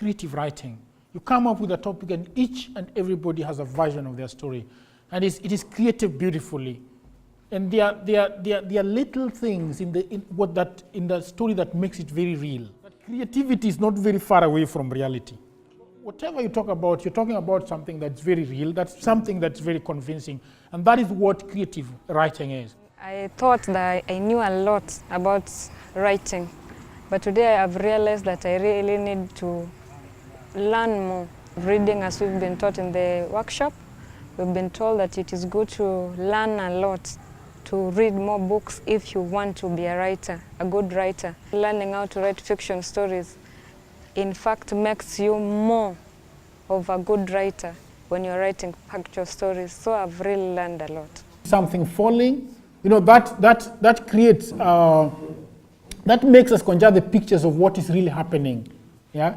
creative writing. You come up with a topic and each and everybody has a version of their story. And it is created beautifully. And there are little things in the story that makes it very real. But creativity is not very far away from reality. Whatever you talk about, you're talking about something that's very real, that's something that's very convincing. And that is what creative writing is. I thought that I knew a lot about writing. But today I have realized that I really need to learn more. Reading, as we've been taught in the workshop, we've been told that it is good to learn a lot, to read more books if you want to be a writer, a good writer. Learning how to write fiction stories, in fact, makes you more of a good writer when you're writing factual stories. So I've really learned a lot. Something falling, that creates, that makes us conjure the pictures of what is really happening, yeah?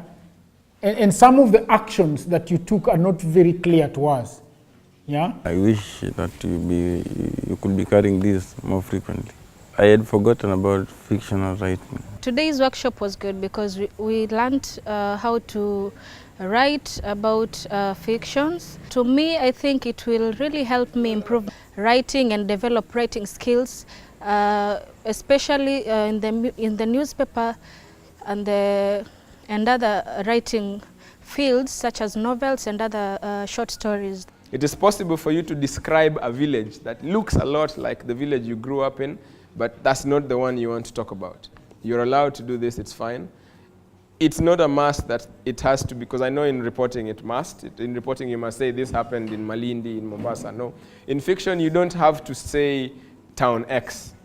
And some of the actions that you took are not very clear to us. Yeah? I wish that you could be carrying this more frequently. I had forgotten about fictional writing. Today's workshop was good because we learned how to write about fictions. To me, I think it will really help me improve writing and develop writing skills, especially in the newspaper and other writing fields such as novels and other short stories. It is possible for you to describe a village that looks a lot like the village you grew up in, but that's not the one you want to talk about. You're allowed to do this, it's fine. It's not a must that it has to, because I know in reporting it must. In reporting you must say this happened in Malindi, in Mombasa. No. In fiction you don't have to say town X.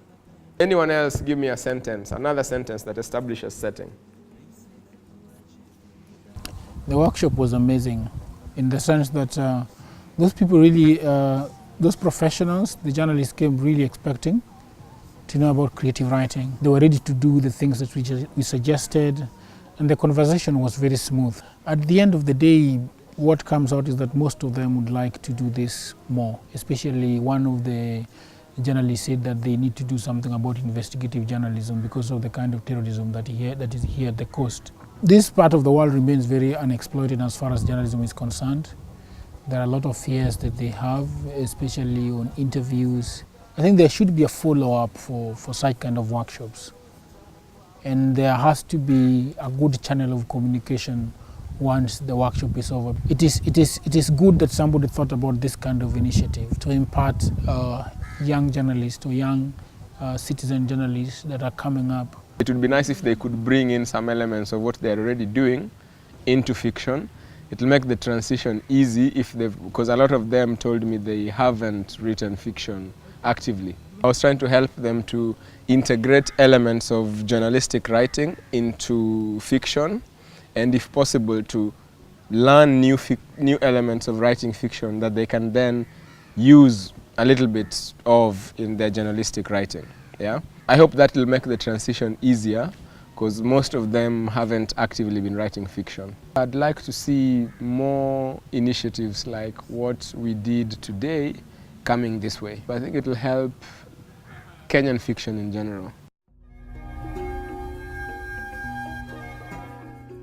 Anyone else give me a sentence, another sentence that establishes setting. The workshop was amazing in the sense that those people really, those professionals, the journalists came really expecting to know about creative writing. They were ready to do the things that we suggested, and the conversation was very smooth. At the end of the day, what comes out is that most of them would like to do this more, especially one of the journalists said that they need to do something about investigative journalism because of the kind of terrorism that is here at the coast. This part of the world remains very unexploited as far as journalism is concerned. There are a lot of fears that they have, especially on interviews. I think there should be a follow-up for such kind of workshops. And there has to be a good channel of communication once the workshop is over. It is good that somebody thought about this kind of initiative to impart young journalists or young citizen journalists that are coming up. It would be nice if they could bring in some elements of what they're already doing into fiction. It'll make the transition easy because a lot of them told me they haven't written fiction actively. I was trying to help them to integrate elements of journalistic writing into fiction, and if possible to learn new elements of writing fiction that they can then use a little bit of in their journalistic writing. Yeah? I hope that will make the transition easier because most of them haven't actively been writing fiction. I'd like to see more initiatives like what we did today coming this way. I think it will help Kenyan fiction in general.